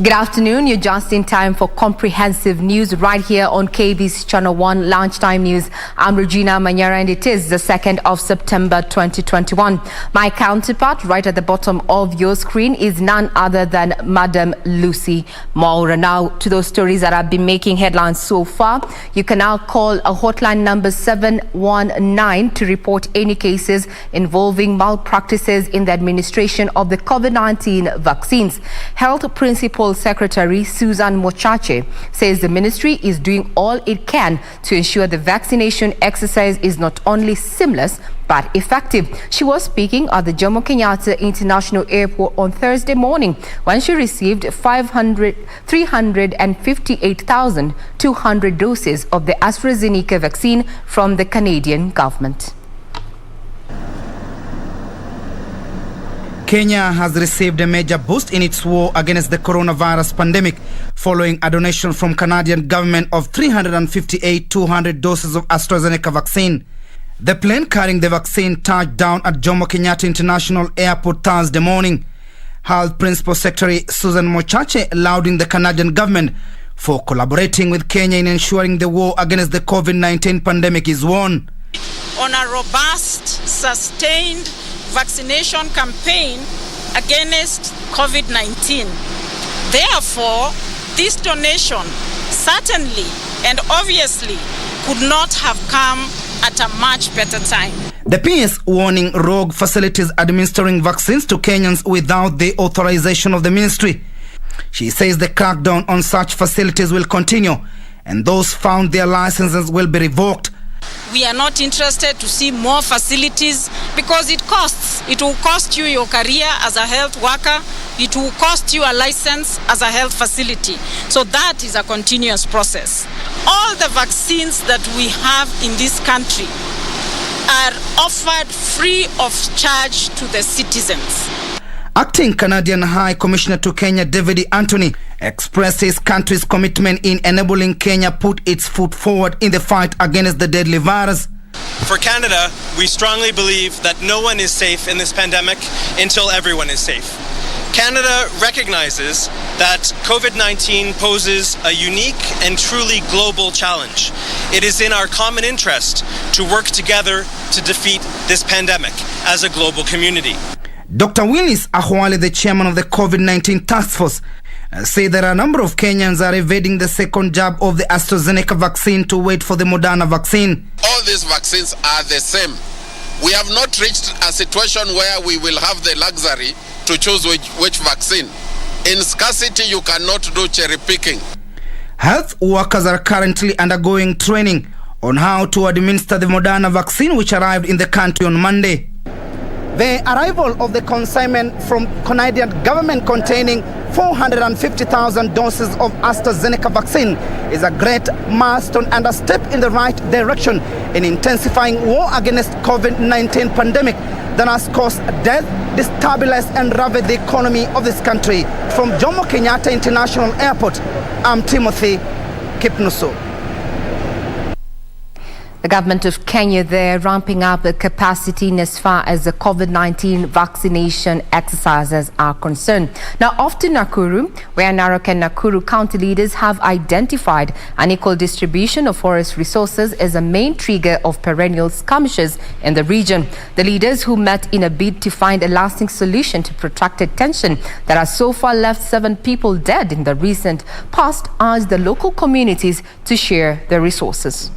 Good afternoon. You're just in time for comprehensive news right here on KBC Channel 1 Lunchtime News. I'm Regina, Manyara, and it is the 2nd of September 2021. My counterpart right at the bottom of your screen is none other than Madam Lucy Maura. Now, to those stories that have been making headlines so far, you can now call a hotline number 719 to report any cases involving malpractices in the administration of the COVID-19 vaccines. Health Principal Secretary Susan Mochache says the ministry is doing all it can to ensure the vaccination exercise is not only seamless but effective. She was speaking at the Jomo Kenyatta International Airport on Thursday morning when she received 358,200 doses of the AstraZeneca vaccine from the Canadian government. Kenya has received a major boost in its war against the coronavirus pandemic following a donation from Canadian government of 358,200 doses of AstraZeneca vaccine. The plane carrying the vaccine touched down at Jomo Kenyatta International Airport Thursday morning. Health Principal Secretary Susan Mochache lauding the Canadian government for collaborating with Kenya in ensuring the war against the COVID-19 pandemic is won. On a robust, sustained vaccination campaign against COVID-19. Therefore, this donation certainly and obviously could not have come at a much better time. The PS warning rogue facilities administering vaccines to Kenyans without the authorization of the ministry. She says the crackdown on such facilities will continue and those found their licenses will be revoked. We are not interested to see more facilities because it costs. It will cost you your career as a health worker. It will cost you a license as a health facility. So that is a continuous process. All the vaccines that we have in this country are offered free of charge to the citizens. Acting Canadian High Commissioner to Kenya, David Anthony, expressed his country's commitment in enabling Kenya put its foot forward in the fight against the deadly virus. For Canada, we strongly believe that no one is safe in this pandemic until everyone is safe. Canada recognizes that COVID-19 poses a unique and truly global challenge. It is in our common interest to work together to defeat this pandemic as a global community. Dr. Willis Ahwale, the chairman of the COVID-19 task force, said that a number of Kenyans are evading the second jab of the AstraZeneca vaccine to wait for the Moderna vaccine. All these vaccines are the same. We have not reached a situation where we will have the luxury to choose which vaccine. In scarcity, you cannot do cherry picking. Health workers are currently undergoing training on how to administer the Moderna vaccine, which arrived in the country on Monday. The arrival of the consignment from Canadian government containing 450,000 doses of AstraZeneca vaccine is a great milestone and a step in the right direction in intensifying war against COVID-19 pandemic that has caused death, destabilized and ravaged the economy of this country. From Jomo Kenyatta International Airport, I'm Timothy Kipnusu. The government of Kenya, they're ramping up the capacity in as far as the COVID-19 vaccination exercises are concerned. Now, off to Nakuru, where Narok and Nakuru county leaders have identified an equal distribution of forest resources as a main trigger of perennial skirmishes in the region. The leaders, who met in a bid to find a lasting solution to protracted tension that has so far left 7 people dead in the recent past, urged the local communities to share their resources.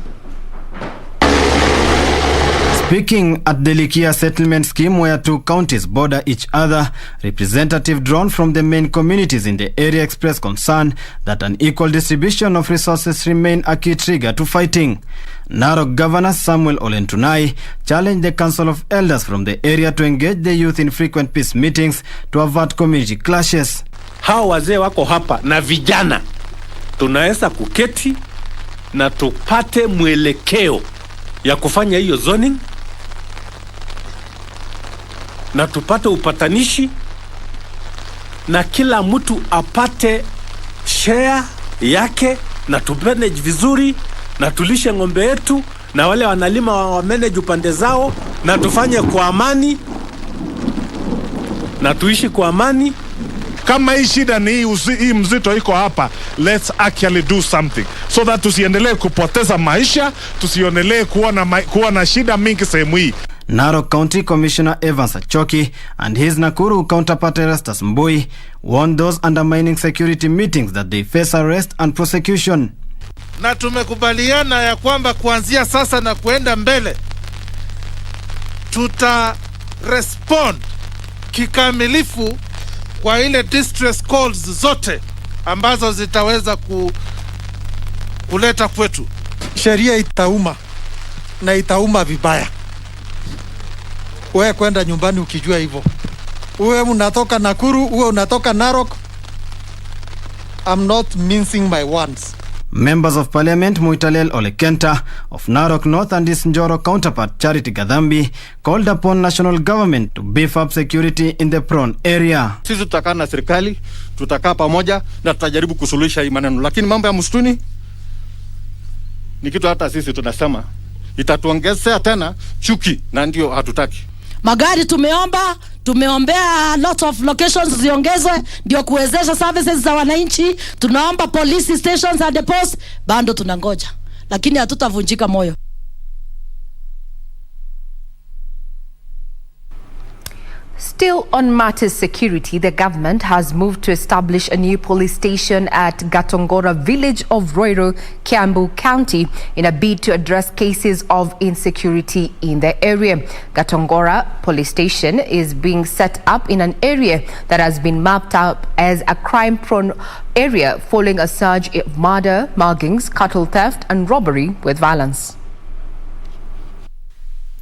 Speaking at the Likia settlement scheme where 2 counties border each other, representative drawn from the main communities in the area expressed concern that an equal distribution of resources remain a key trigger to fighting. Narok Governor Samuel Olentunai challenged the Council of Elders from the area to engage the youth in frequent peace meetings to avert community clashes. Hao wazee wako hapa na vijana tunaweza kuketi na tupate mwelekeo ya kufanya hiyo zoning na tupate upatanishi na kila mtu apate share yake na tumanage vizuri na tulishe ng'ombe yetu na wale wanalima wa manage upande zao na tufanye kwa amani na tuishi kwa amani Kama hii shida ni hii mzito iko hapa, let's actually do something so that tusiendelee kupoteza maisha, tusiendelee kuwa na shida mingi sehemu hii. Narok County Commissioner Evans Achoki and his Nakuru counterpart Erastus Mbui warned those undermining security meetings that they face arrest and prosecution. Na tumekubaliana ya kwamba kuanzia sasa na kuenda mbele tuta respond kikamilifu kwa ile distress calls zote ambazo zitaweza kuleta kwetu. Sheria itauma na itauma vibaya. Wewe kwenda nyumbani ukijua hivyo. Wewe unatoka Nakuru, wewe unatoka Narok. I'm not mincing my words. Members of Parliament Muitalel Olekenta of Narok North and his Njoro counterpart Charity Gadhambi called upon national government to beef up security in the prone area. Sisi tutakaa na serikali, tutakaa pamoja na tutajaribu kusuluhisha hii maneno. Lakini mambo ya msituni ni kitu hata sisi tunasema itatuongezea tena chuki na ndio hatutaki. Magari tumeombea lot of locations ziongezwe ndio kuwezesha services za wananchi. Tunaomba police stations and depots, bado tunangoja, lakini hatutavunjika moyo. Still on matters security, the government has moved to establish a new police station at Gatongora village of Roiro, Kiambu County in a bid to address cases of insecurity in the area. Gatongora police station is being set up in an area that has been mapped up as a crime-prone area following a surge of murder, muggings, cattle theft and robbery with violence.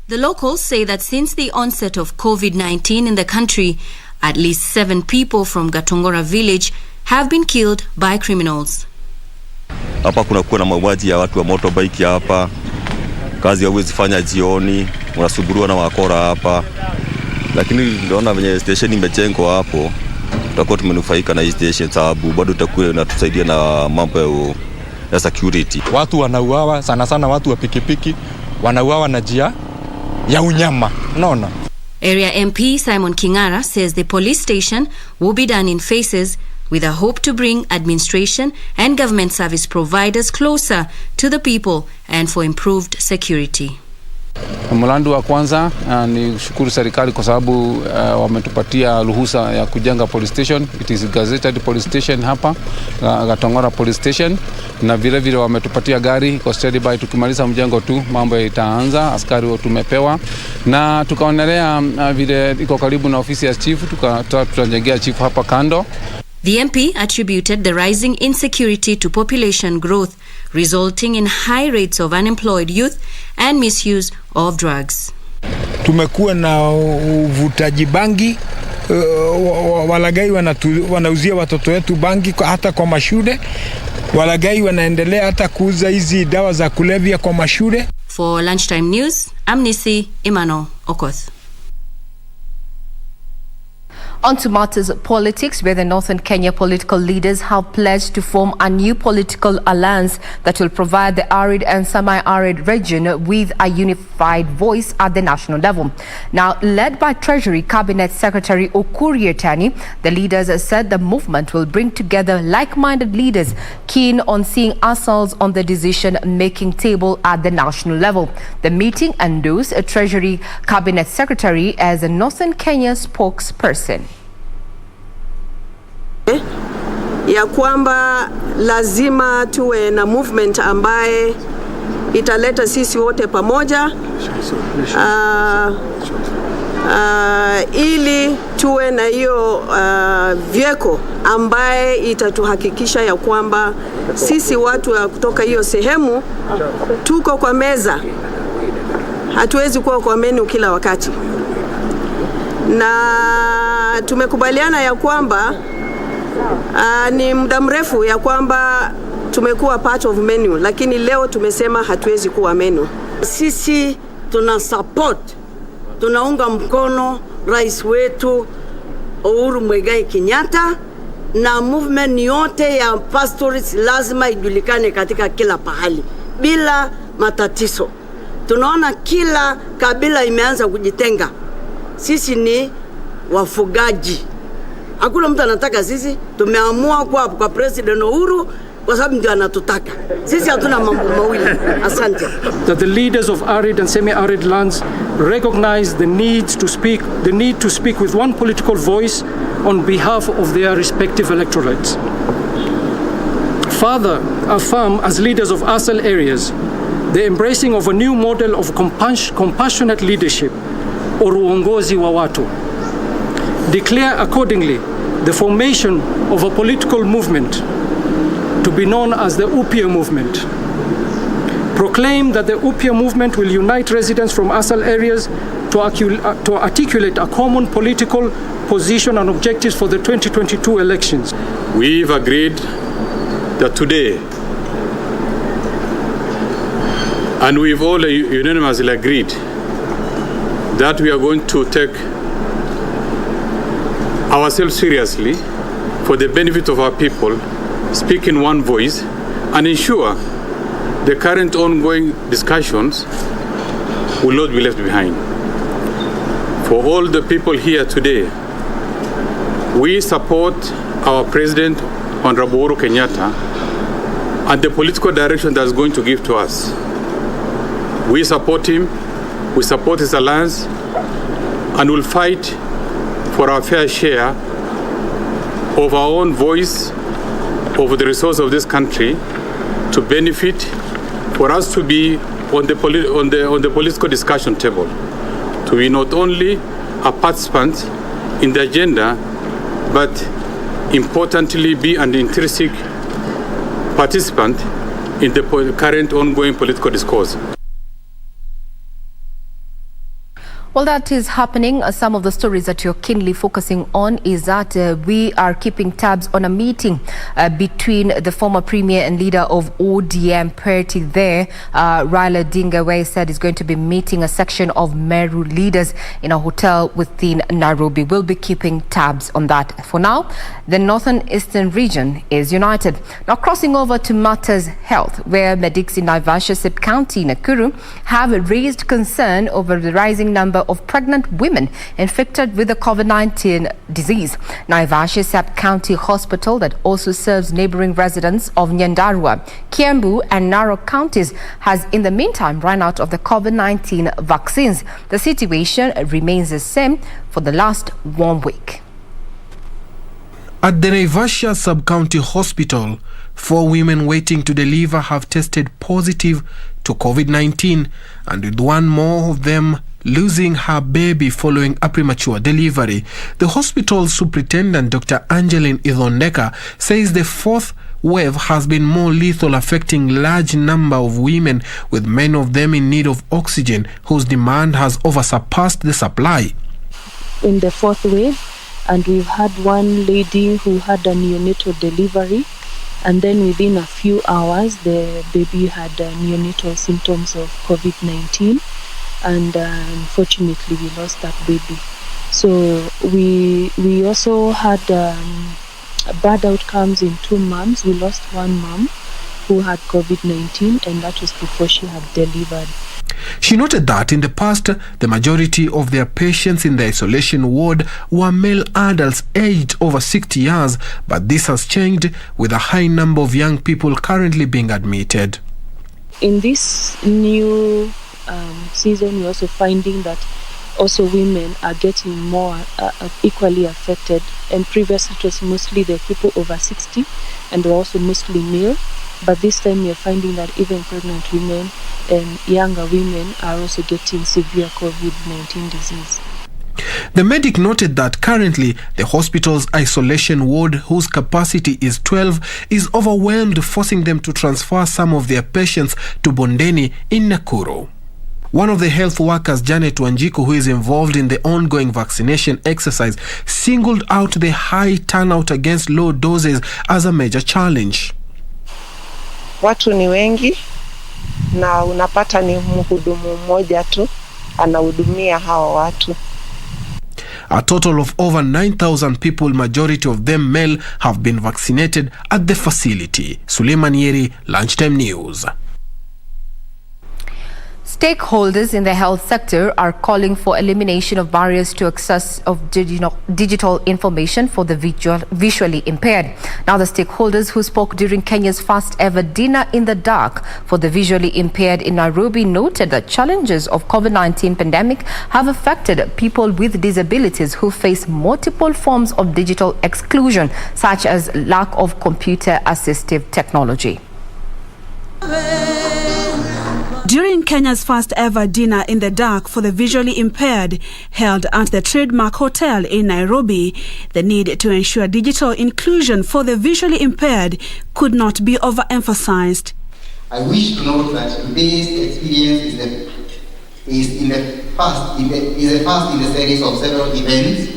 The locals say that since the onset of COVID-19 in the country, at least 7 people from Gatongora village have been killed by criminals. Hapa kunakuwa na mauaji ya watu wa motorbike hapa. Kazi hauwezi fanya jioni, unasumbuliwa na wakora hapa. Lakini naona venye station imejengwa hapo, tutakuwa tumenufaika na hii station sababu bado itakuwa inatusaidia na mambo ya security. Watu wanauawa sana watu wa pikipiki wanauawa na jia ya unyama, unaona. Area MP Simon Kingara says the police station will be done in phases with a hope to bring administration and government service providers closer to the people and for improved security. Mlandu wa kwanza ni shukuru serikali kwa sababu wametupatia ruhusa ya kujenga police station. It is gazetted police station hapa Gatongora police station, na vile vile wametupatia gari kwa steady by. Tukimaliza mjengo tu mambo itaanza, askari tumepewa na tukaonelea vile iko karibu na ofisi ya chief, tutajengea chief hapa kando. The MP attributed the rising insecurity to population growth, resulting in high rates of unemployed youth and misuse of drugs. Tumekuwa na uvutaji bangi, walagai wanauzia watoto wetu bangi hata kwa mashule. Walagai wanaendelea hata kuuza hizi dawa za kulevya kwa mashule. For Lunchtime News, I'm Nisi Imano Okoth. On to matters of politics, where the Northern Kenya political leaders have pledged to form a new political alliance that will provide the arid and semi-arid region with a unified voice at the national level. Now, led by Treasury Cabinet Secretary Ukur Yatani, the leaders said the movement will bring together like-minded leaders keen on seeing ourselves on the decision-making table at the national level. The meeting endorsed a Treasury Cabinet Secretary as a Northern Kenya spokesperson. Ya kwamba lazima tuwe na movement ambaye italeta sisi wote pamoja ili tuwe na hiyo vyeko ambaye itatuhakikisha ya kwamba sisi watu wa kutoka hiyo sehemu tuko kwa meza. Hatuwezi kuwa kwa menu kila wakati. Na tumekubaliana ya kwamba ni muda mrefu ya kwamba tumekuwa part of menu, lakini leo tumesema hatuwezi kuwa menu. Sisi tuna support, tunaunga mkono rais wetu Uhuru Muigai Kenyatta, na movement yote ya pastoralists lazima ijulikane katika kila pahali bila matatizo. Tunaona kila kabila imeanza kujitenga. Sisi ni wafugaji, Hakuna mtu anataka sisi, tumeamua kwa President Uhuru kwa sababu ndio anatutaka. Sisi hatuna mambo mawili. Asante. That the leaders of arid and semi-arid lands recognize the need to speak with one political voice on behalf of their respective electorates. Further, affirm as leaders of ASAL areas the embracing of a new model of compassionate leadership, or uongozi wa watu. Declare accordingly the formation of a political movement to be known as the UPIA movement. Proclaim that the UPIA movement will unite residents from ASAL areas to articulate a common political position and objectives for the 2022 elections. We've agreed that today, and we've all unanimously agreed that we are going to take ourselves seriously for the benefit of our people, speak in one voice, and ensure the current ongoing discussions will not be left behind. For all the people here today, we support our President, Honorable Uhuru Kenyatta, and the political direction that's going to give to us. We support him, we support his alliance, and will fight for our fair share of our own voice over the resource of this country to benefit, for us to be on the political discussion table, to be not only a participant in the agenda, but importantly be an intrinsic participant in the current ongoing political discourse. Well, that is happening. Some of the stories that you're keenly focusing on is that we are keeping tabs on a meeting between the former premier and leader of ODM party there, Raila Odinga, where he said he's going to be meeting a section of Meru leaders in a hotel within Nairobi. We'll be keeping tabs on that. For now, the Northern Eastern region is united. Now, crossing over to matters health, where medics in Naivasha Sub-County, Nakuru, have raised concern over the rising number of pregnant women infected with the COVID-19 disease. Naivasha Sub-County Hospital, that also serves neighboring residents of Nyandarua, Kiambu and Narok counties, has in the meantime run out of the COVID-19 vaccines. The situation remains the same for the last 1 week. At the Naivasha Sub-County Hospital, 4 women waiting to deliver have tested positive to COVID-19, and with one more of them losing her baby following a premature delivery. The hospital superintendent, Dr. Angeline Idhondeka, says the fourth wave has been more lethal, affecting large number of women, with many of them in need of oxygen, whose demand has oversurpassed the supply. In the fourth wave, and we've had one lady who had a neonatal delivery, and then within a few hours the baby had neonatal symptoms of COVID-19, and unfortunately we lost that baby. So we also had bad outcomes in 2 moms. We lost one mom who had COVID-19, and that was before she had delivered. She noted that in the past, the majority of their patients in the isolation ward were male adults aged over 60 years, but this has changed, with a high number of young people currently being admitted. In this new season, we're also finding that also women are getting more equally affected, and previously it was mostly the people over 60 and were also mostly male, but this time we're finding that even pregnant women and younger women are also getting severe COVID-19 disease. The medic noted that currently the hospital's isolation ward, whose capacity is 12, is overwhelmed, forcing them to transfer some of their patients to Bondeni in Nakuru. One of the health workers, Janet Wanjiku, who is involved in the ongoing vaccination exercise, singled out the high turnout against low doses as a major challenge. Watu ni wengi na unapata ni mhudumu mmoja tu anahudumia hawa watu. A total of over 9,000 people, majority of them male, have been vaccinated at the facility. Suleiman Yeri, Lunchtime News. Stakeholders in the health sector are calling for elimination of barriers to access of digital information for the visually impaired. Now, the stakeholders who spoke during Kenya's first ever dinner in the dark for the visually impaired in Nairobi noted that challenges of COVID-19 pandemic have affected people with disabilities who face multiple forms of digital exclusion, such as lack of computer-assistive technology. During Kenya's first ever dinner in the dark for the visually impaired, held at the Trademark Hotel in Nairobi, the need to ensure digital inclusion for the visually impaired could not be overemphasized. I wish to note that today's experience is the first in the series of several events,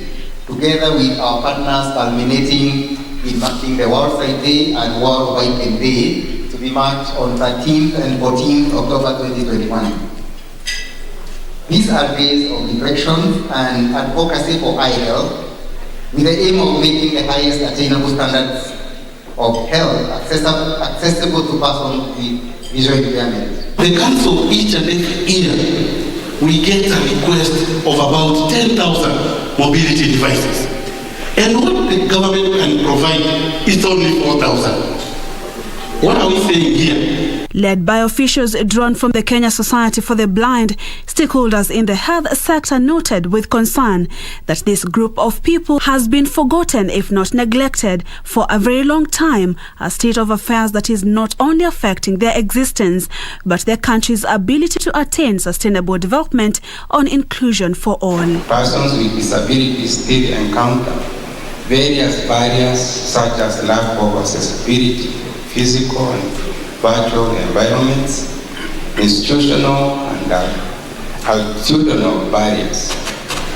together with our partners culminating in marking the World Sight Day and World White Day, to be marked on 13th and 14th October 2021. These are days of reflection and advocacy for eye health, with the aim of making the highest attainable standards of health accessible to persons with visual impairment. The council each and every year we get a request of about 10,000 mobility devices, and what the government can provide is only 4,000. What are we saying here? Led by officials drawn from the Kenya Society for the Blind, stakeholders in the health sector noted with concern that this group of people has been forgotten, if not neglected, for a very long time, a state of affairs that is not only affecting their existence, but their country's ability to attain sustainable development on inclusion for all. Persons with disabilities still encounter various barriers such as lack of accessibility, physical and virtual environments, institutional and attitudinal barriers,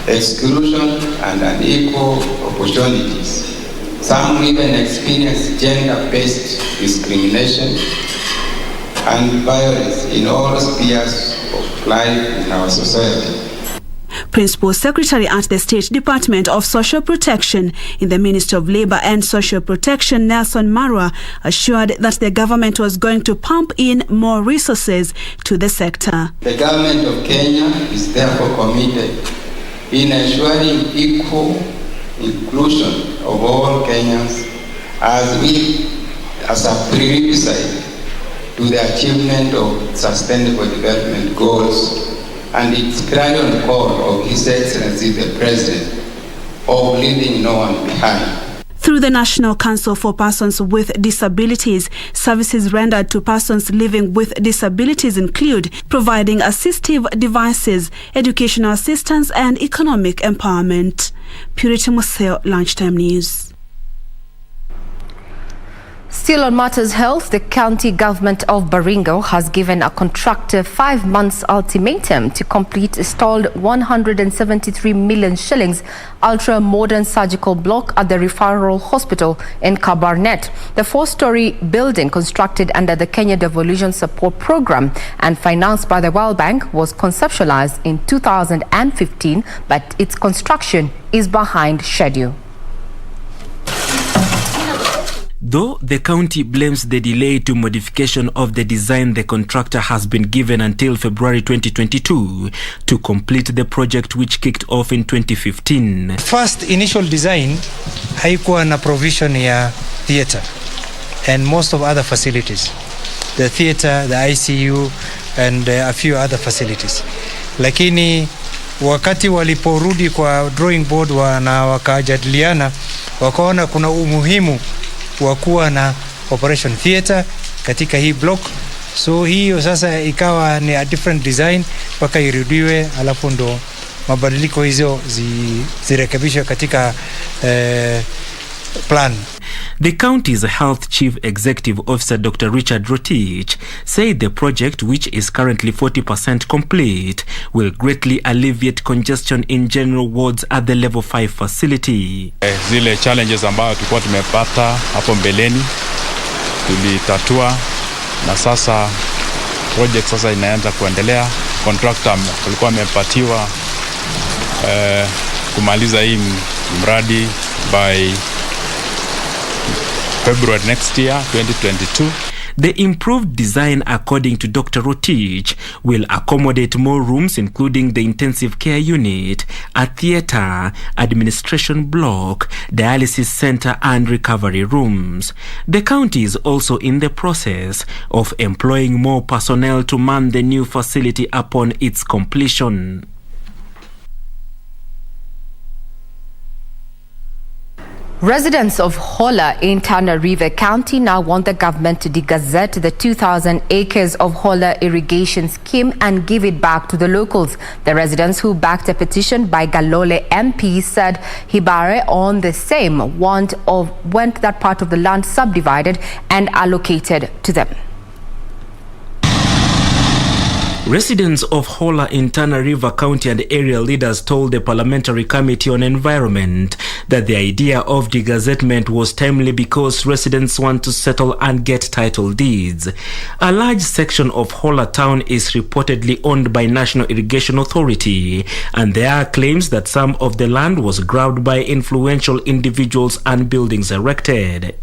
exclusion and unequal opportunities. Some even experience gender-based discrimination and violence in all spheres of life in our society. Principal Secretary at the State Department of Social Protection in the Ministry of Labour and Social Protection, Nelson Marwa, assured that the government was going to pump in more resources to the sector. The government of Kenya is therefore committed in ensuring equal inclusion of all Kenyans as a prerequisite to the achievement of sustainable development goals, and its clarion call of His Excellency the President of leaving no one behind. Through the National Council for Persons with Disabilities, services rendered to persons living with disabilities include providing assistive devices, educational assistance and economic empowerment. Purity Museo, Lunchtime News. Still on matters health, the county government of Baringo has given a contractor 5 months ultimatum to complete a stalled 173 million shillings ultra-modern surgical block at the referral hospital in Kabarnet. The 4-story building constructed under the Kenya Devolution Support Program and financed by the World Bank was conceptualized in 2015, but its construction is behind schedule. Though the county blames the delay to modification of the design, the contractor has been given until February 2022 to complete the project, which kicked off in 2015. First initial design haikuwa na provision ya theater and most of other facilities. The theater, the ICU and a few other facilities. Lakini wakati waliporudi kwa drawing board na wakajadiliana, wakaona kuna umuhimu wa kuwa na operation theater katika hii block, so hiyo sasa ikawa ni a different design mpaka irudiwe, alafu ndo mabadiliko hizo zirekebishwe katika plan. The county's health chief executive officer Dr. Richard Rotich said the project, which is currently 40% complete, will greatly alleviate congestion in general wards at the level 5 facility. Zile challenges ambayo tulikuwa tumepata hapo mbeleni tulitatua, na sasa project sasa inaanza kuendelea. Contractor alikuwa amepatiwa kumaliza hii mradi by February next year, 2022. The improved design, according to Dr. Rotich, will accommodate more rooms, including the intensive care unit, a theatre, administration block, dialysis center and recovery rooms. The county is also in the process of employing more personnel to man the new facility upon its completion. Residents of Hola in Tana River County now want the government to de-gazette the 2,000 acres of Hola irrigation scheme and give it back to the locals. The residents who backed a petition by Galole MP said Hibare on the same want that part of the land subdivided and allocated to them. Residents of Hola in Tana River County and area leaders told the Parliamentary Committee on Environment that the idea of degazettement was timely because residents want to settle and get title deeds. A large section of Hola town is reportedly owned by National Irrigation Authority, and there are claims that some of the land was grabbed by influential individuals and buildings erected.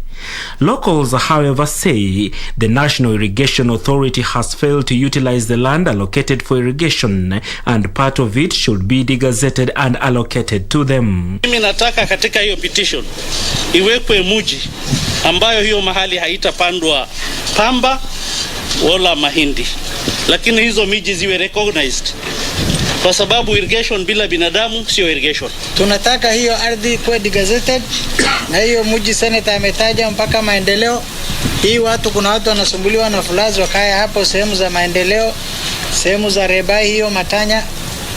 Locals, however, say the National Irrigation Authority has failed to utilize the land allocated for irrigation, and part of it should be degazetted and allocated to them. Mimi nataka katika hiyo petition iwekwe muji ambayo hiyo mahali haitapandwa pamba wala mahindi, lakini hizo miji ziwe recognized, kwa sababu irrigation bila binadamu sio irrigation. Tunataka hiyo ardhi kuwe degazetted, na hiyo mji seneta ametaja mpaka maendeleo. Hii watu, kuna watu wanasumbuliwa na floods, wakae hapo sehemu za maendeleo, sehemu za Rebai, hiyo Matanya,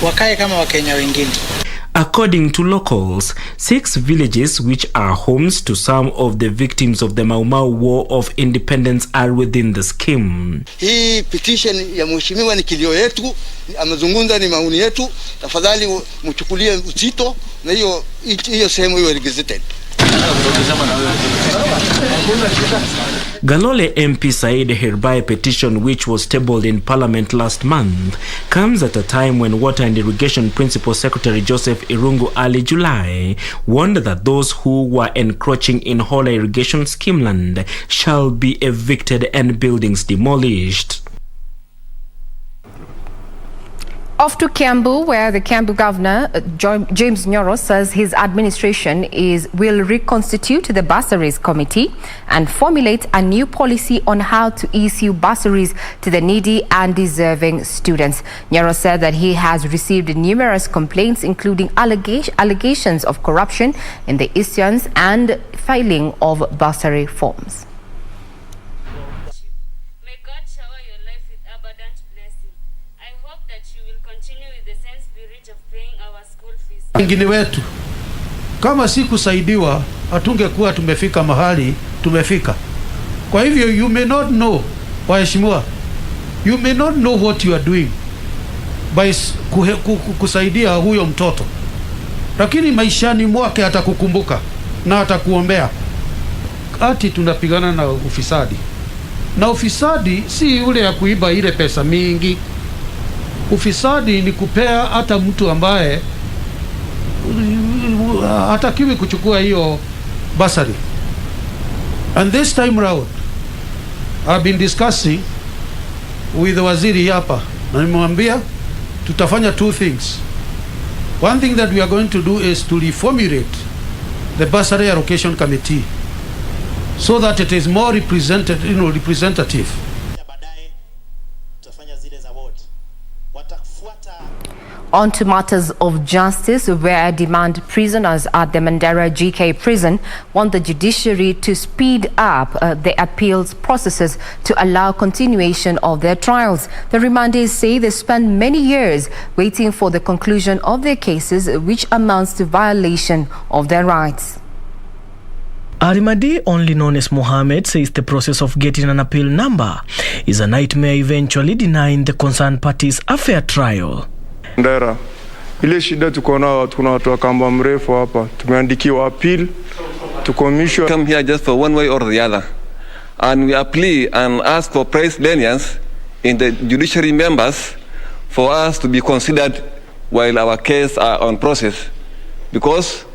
wakae kama Wakenya wengine. According to locals, 6 villages which are homes to some of the victims of the Mau Mau War of Independence are within the scheme. Hii petition ya mheshimiwa ni kilio yetu, amezungumza ni maoni yetu, tafadhali mchukulie uzito na hiyo sehemu hiyo gazetted. Galole MP said hereby petition, which was tabled in Parliament last month, comes at a time when Water and Irrigation Principal Secretary Joseph Irungu early July warned that those who were encroaching in Hola irrigation scheme land shall be evicted and buildings demolished. Off to Kiambu, where the Kiambu Governor, James Nyoro, says his administration will reconstitute the bursaries committee and formulate a new policy on how to issue bursaries to the needy and deserving students. Nyoro said that he has received numerous complaints, including allegations of corruption in the issuance and filing of bursary forms. Wengine wetu kama si kusaidiwa hatungekuwa tumefika mahali tumefika. Kwa hivyo you may not know, waheshimiwa, you may not know what you are doing by kusaidia huyo mtoto, lakini maishani mwake atakukumbuka na atakuombea. Ati tunapigana na ufisadi, na ufisadi si ule ya kuiba ile pesa mingi. Ufisadi ni kupea hata mtu ambaye hatakiwi kuchukua hiyo bursary. And this time round I've been discussing with the waziri hapa, na nimemwambia tutafanya 2 things. One thing that we are going to do is to reformulate the bursary allocation committee so that it is more representative. On to matters of justice, where demand prisoners at the Manyara GK prison want the judiciary to speed up the appeals processes to allow continuation of their trials. The remandees say they spent many years waiting for the conclusion of their cases, which amounts to violation of their rights. Arimadi, only known as Mohammed, says the process of getting an appeal number is a nightmare, eventually denying the concerned parties a fair trial. Ndera, ile shida tuko nao, tuna watu wa kamba mrefu hapa, tumeandikiwa appeal to commission. Come here just for one way or the other, and we apply and ask for price lenience in the judiciary members for us to be considered while our case are on process, because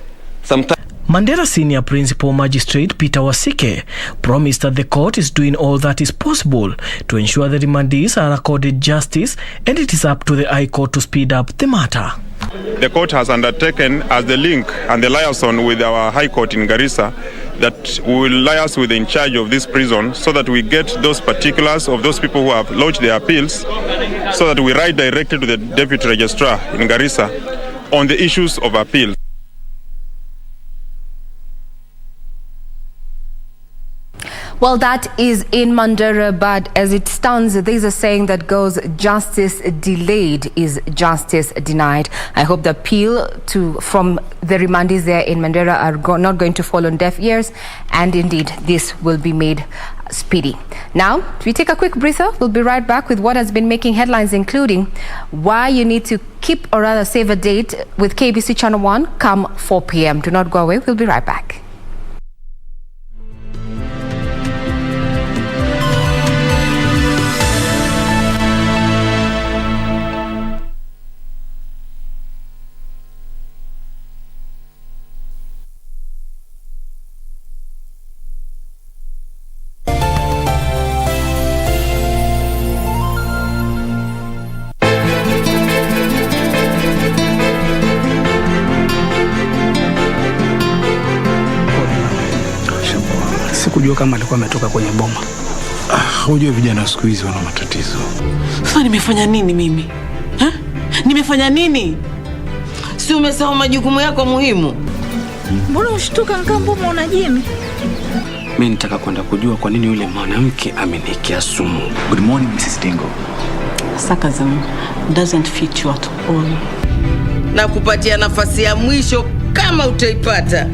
sometimes Manyara Senior Principal Magistrate Peter Wasike promised that the court is doing all that is possible to ensure the remandees are accorded justice, and it is up to the High Court to speed up the matter. The court has undertaken as the link and the liaison with our High Court in Garissa that we will liaise with the in charge of this prison so that we get those particulars of those people who have lodged their appeals, so that we write directly to the Deputy Registrar in Garissa on the issues of appeals. Well, that is in Manyara, but as it stands, there's a saying that goes, justice delayed is justice denied. I hope the appeal from the remandees there in Manyara are not going to fall on deaf ears, and indeed this will be made speedy. Now, we take a quick breather. We'll be right back with what has been making headlines, including why you need to keep or rather save a date with KBC Channel 1 come 4 p.m. Do not go away. We'll be right back. Sikujua kama alikuwa ametoka kwenye boma. Unajua vijana siku hizi wana matatizo. Sasa nimefanya nini mimi? Nimefanya nini? Si umesahau majukumu yako muhimu? Mbona ushtuka kama unaona Jimmy? Mimi nitaka kwenda kujua kwa nini yule mwanamke amenikia sumu. Good morning Mrs. Dingo. Sarcasm doesn't fit you at all. Na kupatia nafasi ya mwisho kama utaipata.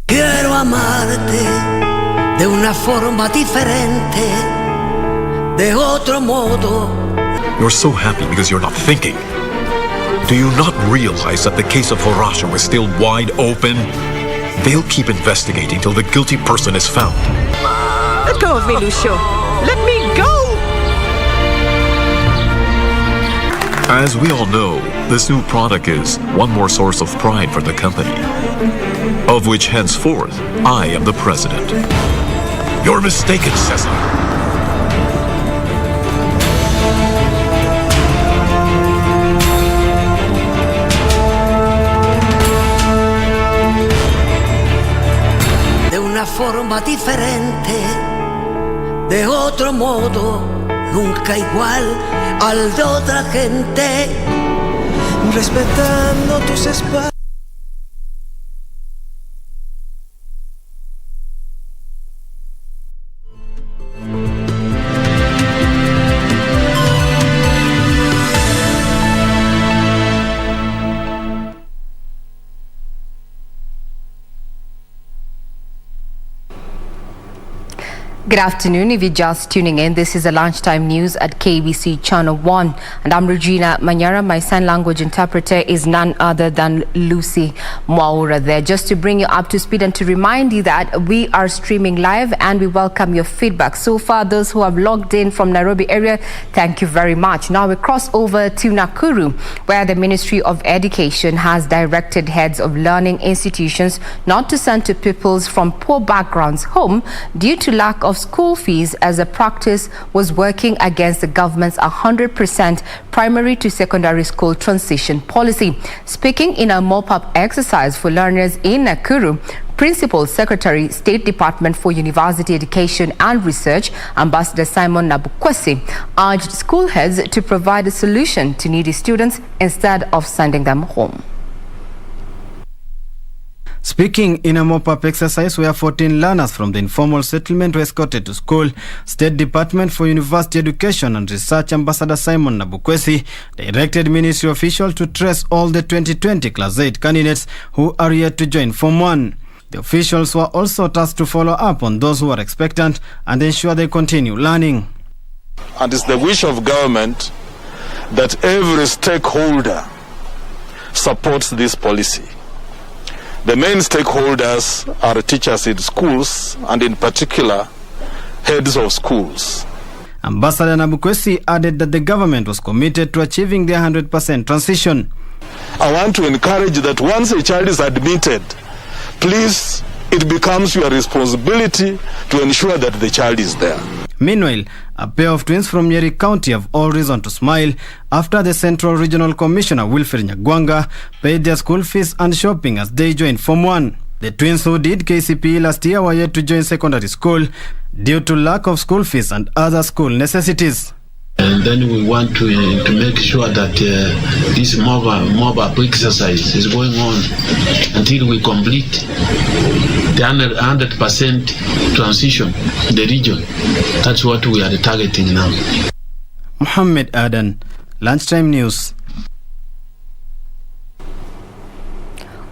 Quiero amarte de una forma diferente, de otro modo. You're so happy because you're not thinking. Do you not realize that the case of Horasha was still wide open? They'll keep investigating till the guilty person is found. Let go of me, Lucio. Let me go! As we all know, this new product is one more source of pride for the company, of which henceforth I am the president. You're mistaken, Cesar. De una forma diferente, de otro modo, nunca igual al de otra gente, respetando tus espacios. Good afternoon. If you're just tuning in, this is the Lunchtime News at KBC Channel 1. And I'm Regina Manyara. My sign language interpreter is none other than Lucy Mwaura there. Just to bring you up to speed and to remind you that we are streaming live and we welcome your feedback. So far, those who have logged in from Nairobi area, thank you very much. Now we cross over to Nakuru, where the Ministry of Education has directed heads of learning institutions not to send to pupils from poor backgrounds home due to lack of school fees, as the practice was working against the government's 100% primary to secondary school transition policy. Speaking in a mop-up exercise for learners in Nakuru, Principal Secretary, State Department for University Education and Research, Ambassador Simon Nabukwesi, urged school heads to provide a solution to needy students instead of sending them home. Speaking in a mop-up exercise where 14 learners from the informal settlement were escorted to school, State Department for University Education and Research Ambassador Simon Nabukwesi directed ministry officials to trace all the 2020 Class 8 candidates who are yet to join Form 1. The officials were also tasked to follow up on those who are expectant and ensure they continue learning. And it's the wish of government that every stakeholder supports this policy. The main stakeholders are teachers in schools, and in particular, heads of schools. Ambassador Nabukwesi added that the government was committed to achieving their 100% transition. I want to encourage that once a child is admitted, please, it becomes your responsibility to ensure that the child is there. Meanwhile, a pair of twins from Nyeri County have all reason to smile after the Central Regional Commissioner Wilfred Nyagwanga paid their school fees and shopping as they joined Form 1. The twins who did KCPE last year were yet to join secondary school due to lack of school fees and other school necessities. And then we want to make sure that this mob-up exercise is going on until we complete the 100% transition in the region. That's what we are targeting now. Mohammed Adan, Lunchtime News.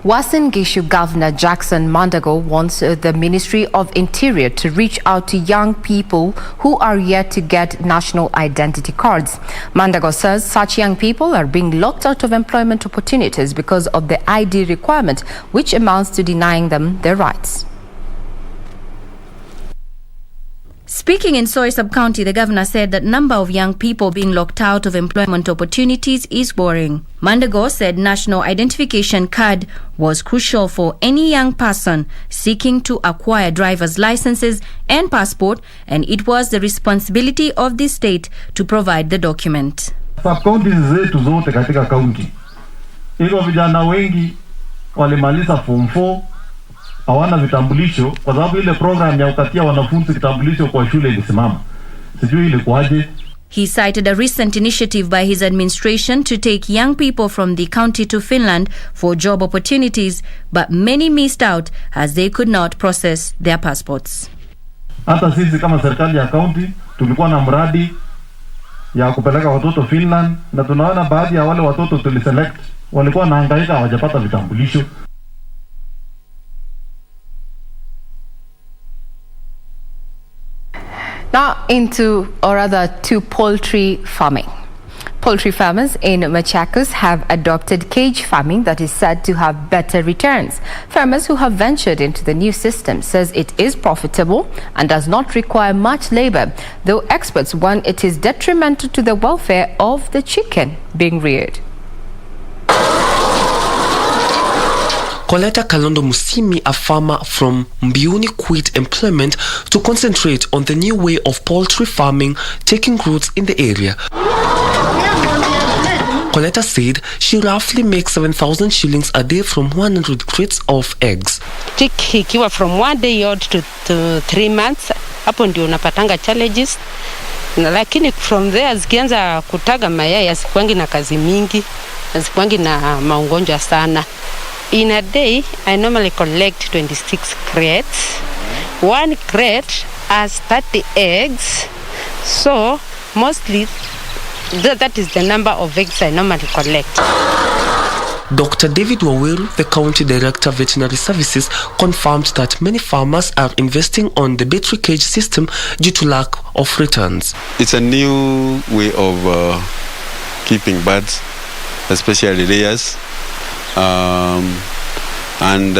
Uasin Gishu Governor Jackson Mandago wants the Ministry of Interior to reach out to young people who are yet to get national identity cards. Mandago says such young people are being locked out of employment opportunities because of the ID requirement, which amounts to denying them their rights. Speaking in Soy Sub-County, the governor said that number of young people being locked out of employment opportunities is worrying. Mandago said national identification card was crucial for any young person seeking to acquire driver's licenses and passport, and it was the responsibility of the state to provide the document. Sub-counties zetu zote katika county, hivyo vijana wengi walimaliza form 4 hawana vitambulisho kwa sababu ile program ya kukatia wanafunzi vitambulisho kwa shule ilisimama. Sijui ilikuwaje. He cited a recent initiative by his administration to take young people from the county to Finland for job opportunities, but many missed out as they could not process their passports. Hata sisi kama serikali ya county tulikuwa na mradi ya kupeleka watoto Finland, na tunaona baadhi ya wale watoto tuliselect walikuwa wanahangaika hawajapata vitambulisho. Now to poultry farming. Poultry farmers in Machakos have adopted cage farming that is said to have better returns. Farmers who have ventured into the new system says it is profitable and does not require much labor, though experts warn it is detrimental to the welfare of the chicken being reared. Coletta Kalondo Musimi, a farmer from Mbiuni, quit employment to concentrate on the new way of poultry farming taking roots in the area. Coletta said she roughly makes 7,000 shillings a day from 100 crates of eggs. Ikiwa from 1 day old to 3 months, hapo ndio unapatanga challenges. Lakini from there zikianza kutaga mayai asikuangi na kazi mingi, asikuangi na maungonjwa sana. In a day, I normally collect 26 crates. 1 crate has 30 eggs. So, mostly, that is the number of eggs I normally collect. Dr. David Waweru, the County Director of Veterinary Services, confirmed that many farmers are investing on the battery cage system due to lack of returns. It's a new way of keeping birds, especially layers. And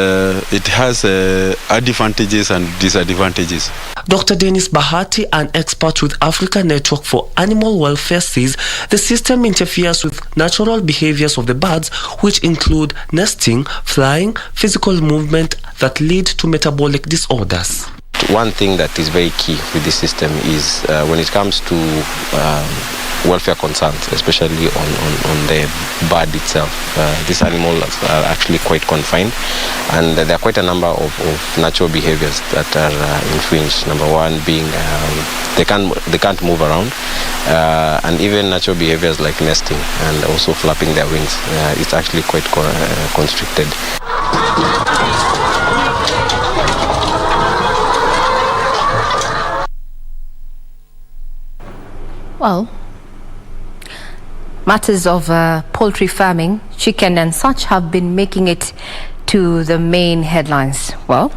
it has advantages and disadvantages. Dr. Dennis Bahati, an expert with Africa Network for Animal Welfare, says the system interferes with natural behaviors of the birds, which include nesting, flying, physical movement that lead to metabolic disorders. One thing that is very key with this system is when it comes to welfare concerns, especially on the bird itself. These animals are actually quite confined, and there are quite a number of natural behaviors that are infringed. Number one being they can't move around, and even natural behaviors like nesting and also flapping their wings. It's actually quite constricted. Well, matters of poultry farming, chicken and such have been making it to the main headlines. Well,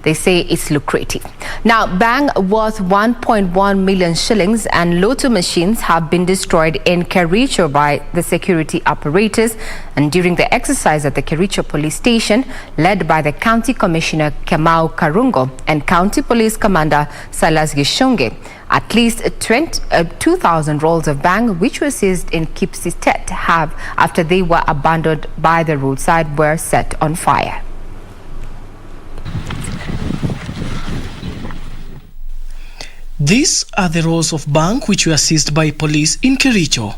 They say it's lucrative. Now, bang worth 1.1 million shillings and lotto machines have been destroyed in Kericho by the security apparatus, and during the exercise at the Kericho police station, led by the County Commissioner Kamau Karungo and County Police Commander Silas Gishonge, at least 2,000 rolls of bang, which were seized in Kipsitet, after they were abandoned by the roadside, were set on fire. These are the rolls of bang which were seized by police in Kericho.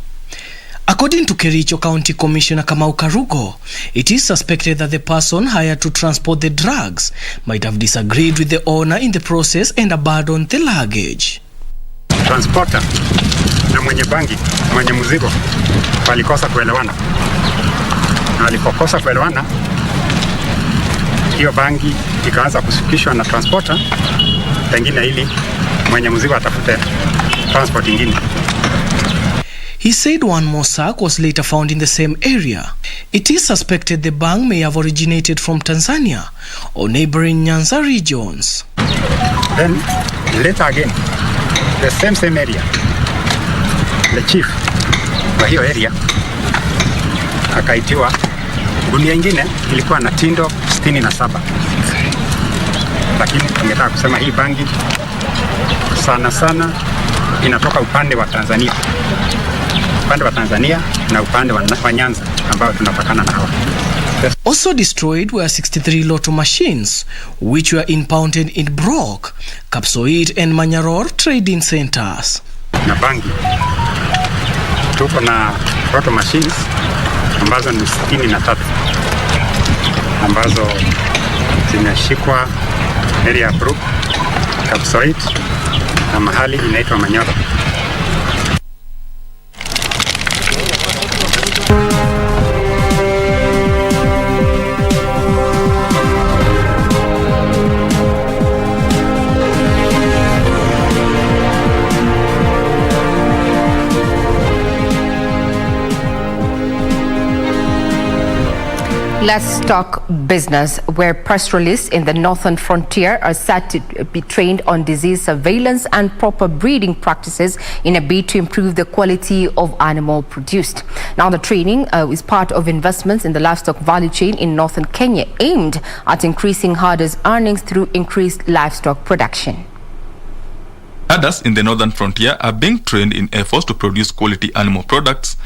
According to Kericho County Commissioner Kamau Karungo, it is suspected that the person hired to transport the drugs might have disagreed with the owner in the process and abandoned the luggage. Transporter na mwenye bangi, mwenye mzigo walikosa kuelewana. Na walipokosa kuelewana, hiyo bangi ikaanza kushukishwa na transporter, pengine ili mwenye mzigo atafute transport ingine. He said one more sack was later found in the same area. It is suspected the bang may have originated from Tanzania or neighboring Nyanza regions. Then later again, the same area, the chief wa hiyo area akaitiwa gunia ingine ilikuwa na tindo 67, lakini tungetaka kusema hii bangi sana inatoka upande wa Tanzania, na upande wa Nyanza ambao tunapakana na hawa. Also destroyed were 63 lotto machines, which were impounded in Brock, Kapsoit and Manyara trading centers. Na bangi, tuko na lotto machines ambazo ni 63 ambazo zimeshikwa area ya Brock, Kapsoit na mahali inaitwa Manyara. Let's talk business, where press release in the Northern Frontier are set to be trained on disease surveillance and proper breeding practices in a bid to improve the quality of animal produced. Now, the training is part of investments in the livestock value chain in northern Kenya, aimed at increasing herders' earnings through increased livestock production. Herders in the Northern Frontier are being trained in efforts to produce quality animal products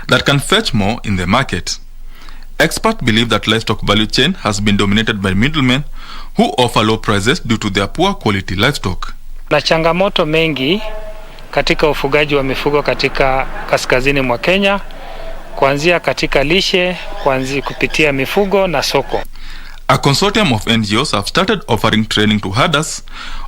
that can fetch more in the market. Experts believe that livestock value chain has been dominated by middlemen who offer low prices due to their poor quality livestock. Na changamoto mengi katika ufugaji wa mifugo katika kaskazini mwa Kenya, kuanzia katika lishe, kuanzia kupitia mifugo na soko. A consortium of NGOs have started offering training to herders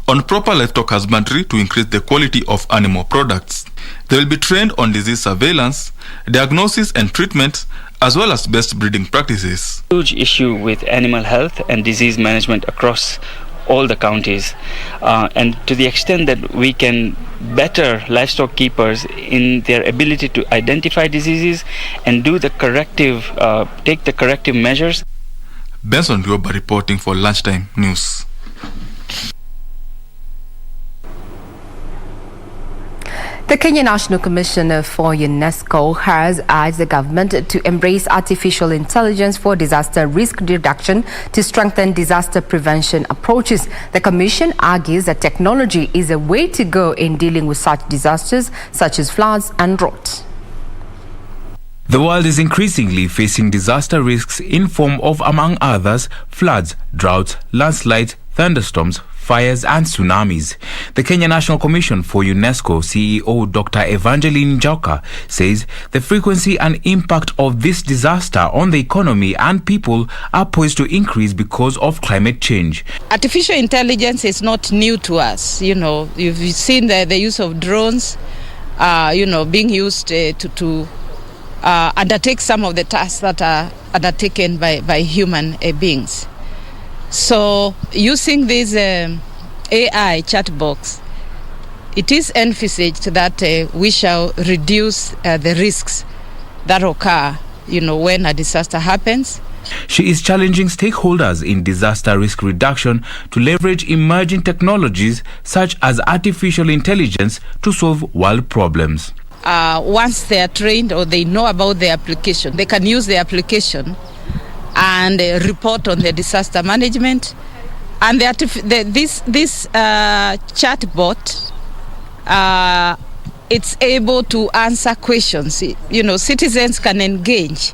on proper livestock husbandry to increase the quality of animal products. They will be trained on disease surveillance, diagnosis and treatment, as well as best breeding practices. Huge issue with animal health and disease management across all the counties, and to the extent that we can better livestock keepers in their ability to identify diseases and do the corrective, take the corrective measures. Benson Rioba reporting for Lunchtime News. The Kenya National Commission for UNESCO has urged the government to embrace artificial intelligence for disaster risk reduction to strengthen disaster prevention approaches. The commission argues that technology is a way to go in dealing with such disasters such as floods and drought. The world is increasingly facing disaster risks in form of, among others, floods, droughts, landslides, thunderstorms, fires and tsunamis. The Kenya National Commission for UNESCO CEO Dr. Evangeline Njauka says the frequency and impact of this disaster on the economy and people are poised to increase because of climate change. Artificial intelligence is not new to us. You know, you've seen the use of drones, being used to undertake some of the tasks that are undertaken by human beings. So using this AI chat box, it is envisaged that we shall reduce the risks that occur, when a disaster happens, She is challenging stakeholders in disaster risk reduction to leverage emerging technologies such as artificial intelligence to solve world problems. Once they are trained or they know about the application, they can use the application and report on the disaster management. And this chatbot, it's able to answer questions. You know, citizens can engage.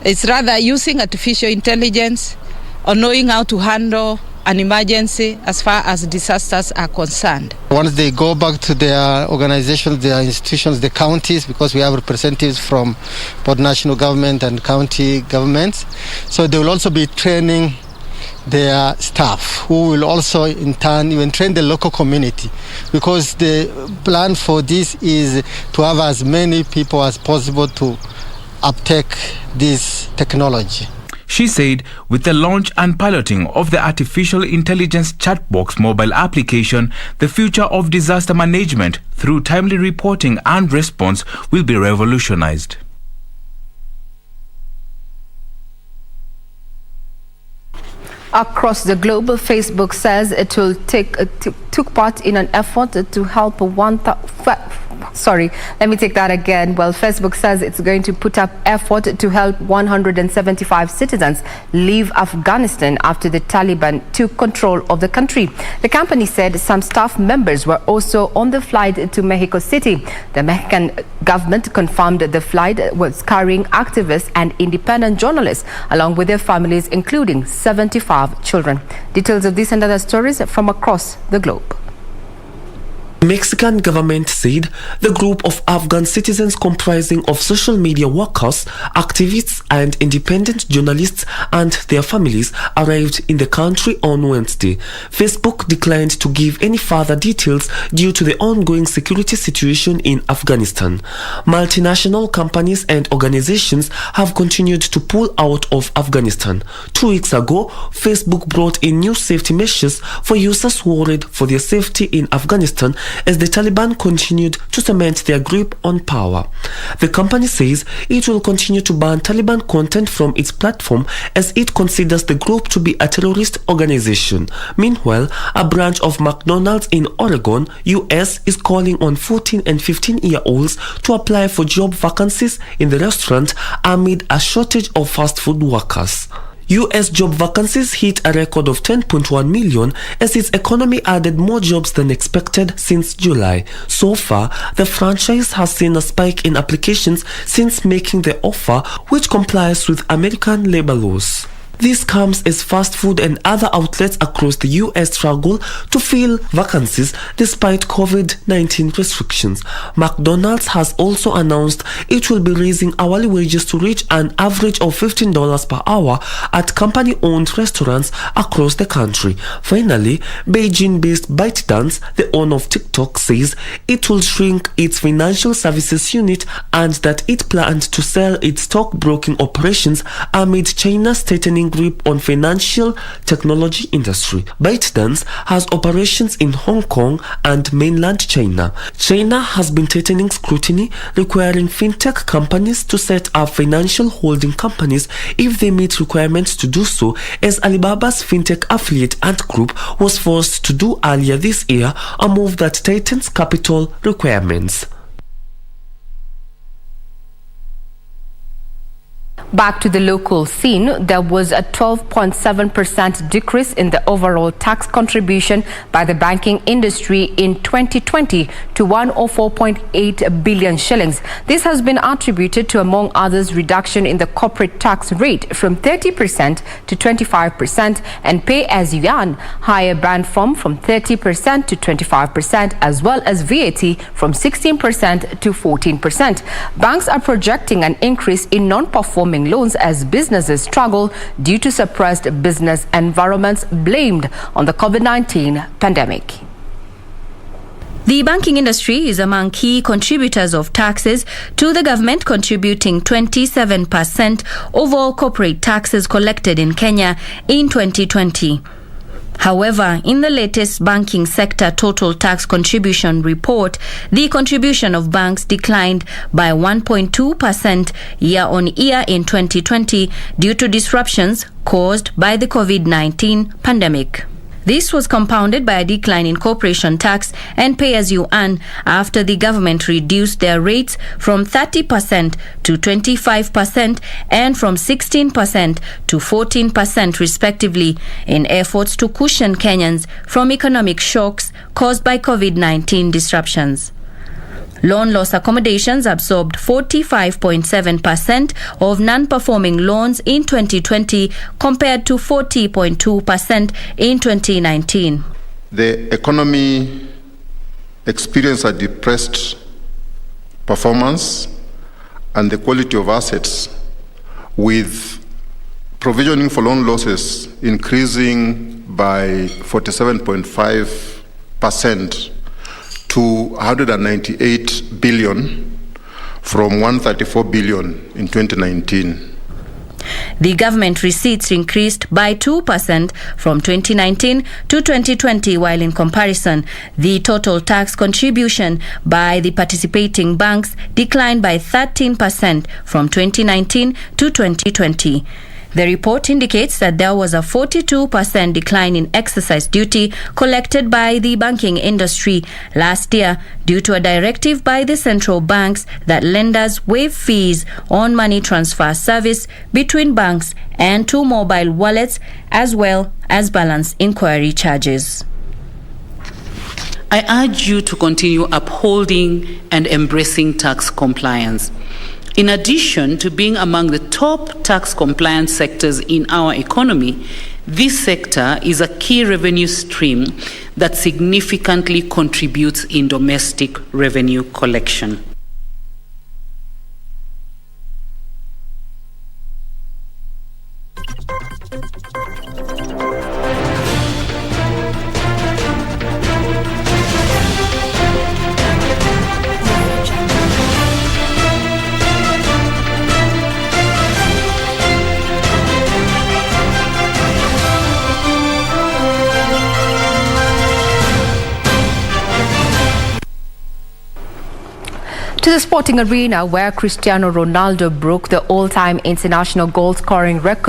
It's rather using artificial intelligence or knowing how to handle an emergency as far as disasters are concerned. Once they go back to their organizations, their institutions, the counties, because we have representatives from both national government and county governments, so they will also be training their staff, who will also in turn even train the local community, because the plan for this is to have as many people as possible to uptake this technology. She said with the launch and piloting of the artificial intelligence chatbox mobile application, the future of disaster management through timely reporting and response will be revolutionized. Across the globe, Facebook says it will took part in an effort to help Facebook says it's going to put up effort to help 175 citizens leave Afghanistan after the Taliban took control of the country. The company said some staff members were also on the flight to Mexico City. The Mexican government confirmed the flight was carrying activists and independent journalists along with their families, including 75 children. Details of this and other stories from across the globe. The Mexican government said the group of Afghan citizens comprising of social media workers, activists and independent journalists and their families arrived in the country on Wednesday. Facebook declined to give any further details due to the ongoing security situation in Afghanistan. Multinational companies and organizations have continued to pull out of Afghanistan. 2 weeks ago, Facebook brought in new safety measures for users worried for their safety in Afghanistan as the Taliban continued to cement their grip on power. The company says it will continue to ban Taliban content from its platform as it considers the group to be a terrorist organization. Meanwhile, a branch of McDonald's in Oregon, US, is calling on 14 and 15-year-olds to apply for job vacancies in the restaurant amid a shortage of fast food workers. US job vacancies hit a record of 10.1 million as its economy added more jobs than expected since July. So far, the franchise has seen a spike in applications since making the offer, which complies with American labor laws. This comes as fast food and other outlets across the US struggle to fill vacancies despite COVID-19 restrictions. McDonald's has also announced it will be raising hourly wages to reach an average of $15 per hour at company-owned restaurants across the country. Finally, Beijing-based ByteDance, the owner of TikTok, says it will shrink its financial services unit and that it plans to sell its stockbroking operations amid China's tightening grip on financial technology industry. ByteDance has operations in Hong Kong and mainland China. China has been tightening scrutiny, requiring fintech companies to set up financial holding companies if they meet requirements to do so, as Alibaba's fintech affiliate Ant Group was forced to do earlier this year, a move that tightens capital requirements. Back to the local scene, there was a 12.7% decrease in the overall tax contribution by the banking industry in 2020 to 104.8 billion shillings. This has been attributed to, among others, reduction in the corporate tax rate from 30% to 25% and pay-as-you-earn, higher band from 30% to 25%, as well as VAT from 16% to 14%. Banks are projecting an increase in non-performing loans as businesses struggle due to suppressed business environments blamed on the COVID-19 pandemic. The banking industry is among key contributors of taxes to the government, contributing 27% of all corporate taxes collected in Kenya in 2020. However, in the latest banking sector total tax contribution report, the contribution of banks declined by 1.2% year-on-year in 2020 due to disruptions caused by the COVID-19 pandemic. This was compounded by a decline in corporation tax and pay-as-you-earn after the government reduced their rates from 30% to 25% and from 16% to 14% respectively in efforts to cushion Kenyans from economic shocks caused by COVID-19 disruptions. Loan loss accommodations absorbed 45.7% of non-performing loans in 2020 compared to 40.2% in 2019. The economy experienced a depressed performance and the quality of assets, with provisioning for loan losses increasing by 47.5% to 198 billion from 134 billion in 2019. The government receipts increased by 2% from 2019 to 2020, while in comparison, the total tax contribution by the participating banks declined by 13% from 2019 to 2020. The report indicates that there was a 42% decline in excise duty collected by the banking industry last year due to a directive by the central banks that lenders waive fees on money transfer service between banks and to mobile wallets, as well as balance inquiry charges. I urge you to continue upholding and embracing tax compliance. In addition to being among the top tax compliance sectors in our economy, this sector is a key revenue stream that significantly contributes in domestic revenue collection. To the sporting arena, where Cristiano Ronaldo broke the all-time international goal-scoring record